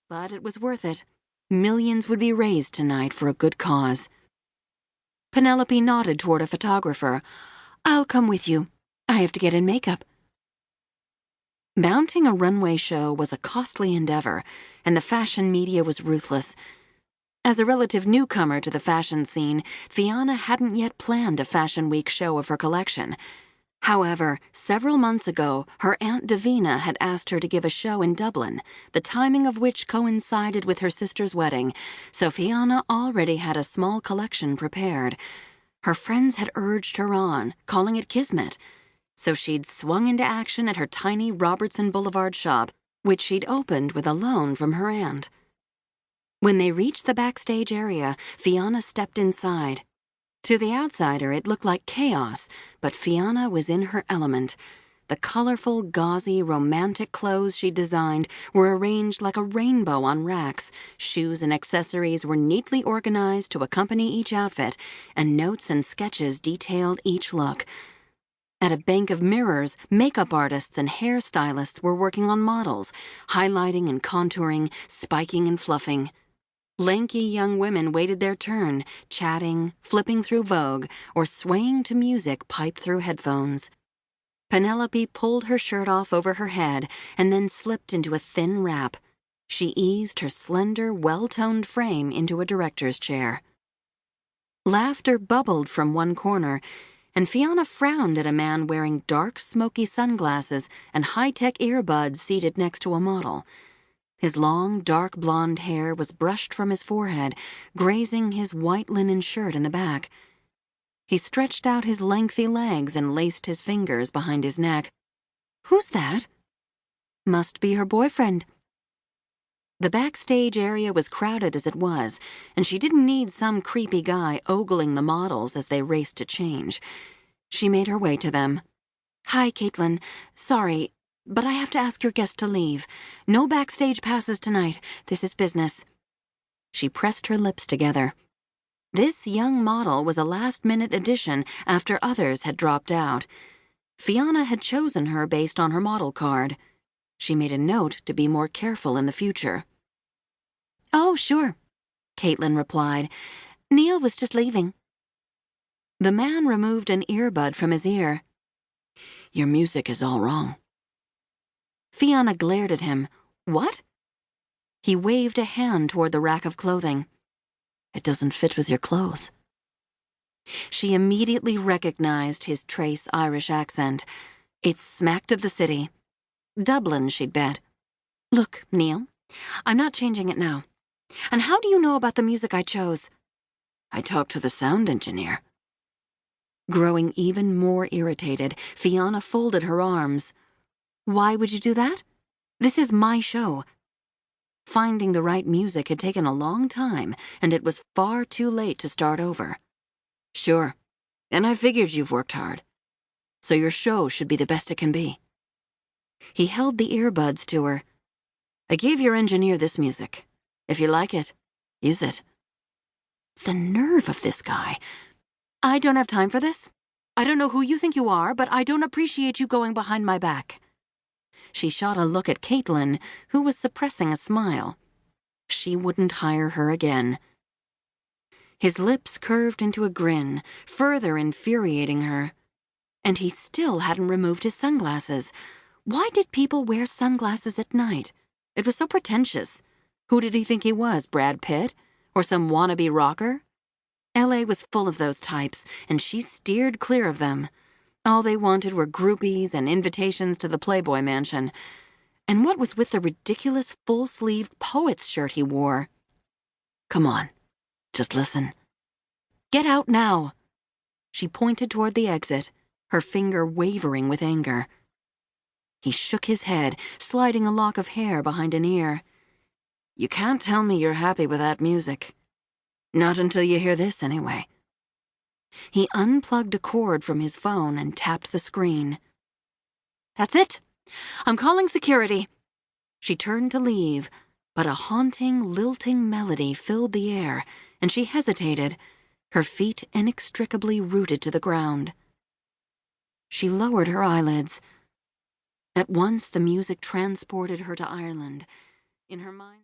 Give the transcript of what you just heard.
But it was worth it. Millions would be raised tonight for a good cause. Penelope nodded toward a photographer. "I'll come with you. I have to get in makeup." Mounting a runway show was a costly endeavor, and the fashion media was ruthless. As a relative newcomer to the fashion scene, Fianna hadn't yet planned a Fashion Week show of her collection. However, several months ago, her Aunt Davina had asked her to give a show in Dublin, the timing of which coincided with her sister's wedding, so Fianna already had a small collection prepared. Her friends had urged her on, calling it kismet, so she'd swung into action at her tiny Robertson Boulevard shop, which she'd opened with a loan from her aunt. When they reached the backstage area, Fianna stepped inside. To the outsider, it looked like chaos, but Fianna was in her element. The colorful, gauzy, romantic clothes she'd designed were arranged like a rainbow on racks. Shoes and accessories were neatly organized to accompany each outfit, and notes and sketches detailed each look. At a bank of mirrors, makeup artists and hairstylists were working on models, highlighting and contouring, spiking and fluffing. Lanky young women waited their turn, chatting, flipping through Vogue, or swaying to music piped through headphones. Penelope pulled her shirt off over her head and then slipped into a thin wrap. She eased her slender, well-toned frame into a director's chair. Laughter bubbled from one corner, and Fianna frowned at a man wearing dark, smoky sunglasses and high-tech earbuds seated next to a model. His long, dark blonde hair was brushed from his forehead, grazing his white linen shirt in the back. He stretched out his lengthy legs and laced his fingers behind his neck. "Who's that?" "Must be her boyfriend." The backstage area was crowded as it was, and she didn't need some creepy guy ogling the models as they raced to change. She made her way to them. "Hi, Caitlin. Sorry, but I have to ask your guest to leave. No backstage passes tonight. This is business." She pressed her lips together. This young model was a last-minute addition after others had dropped out. Fianna had chosen her based on her model card. She made a note to be more careful in the future. "Oh, sure," Caitlin replied. "Neil was just leaving." The man removed an earbud from his ear. "Your music is all wrong." Fianna glared at him. "What?" He waved a hand toward the rack of clothing. "It doesn't fit with your clothes." She immediately recognized his trace Irish accent. It smacked of the city. Dublin, she'd bet. "Look, Neil, I'm not changing it now. And how do you know about the music I chose?" "I talked to the sound engineer." Growing even more irritated, Fianna folded her arms. "Why would you do that? This is my show." Finding the right music had taken a long time, and it was far too late to start over. "Sure, and I figured you've worked hard. So your show should be the best it can be." He held the earbuds to her. "I gave your engineer this music. If you like it, use it." The nerve of this guy. "I don't have time for this. I don't know who you think you are, but I don't appreciate you going behind my back." She shot a look at Caitlin, who was suppressing a smile. She wouldn't hire her again. His lips curved into a grin, further infuriating her. And he still hadn't removed his sunglasses. Why did people wear sunglasses at night? It was so pretentious. Who did he think he was, Brad Pitt? Or some wannabe rocker? LA was full of those types, and she steered clear of them. All they wanted were groupies and invitations to the Playboy Mansion. And what was with the ridiculous full-sleeved poet's shirt he wore? "Come on, just listen." "Get out now." She pointed toward the exit, her finger wavering with anger. He shook his head, sliding a lock of hair behind an ear. "You can't tell me you're happy with that music. Not until you hear this, anyway." He unplugged a cord from his phone and tapped the screen. "That's it. I'm calling security." She turned to leave, but a haunting, lilting melody filled the air, and she hesitated, her feet inextricably rooted to the ground. She lowered her eyelids. At once the music transported her to Ireland. In her mind...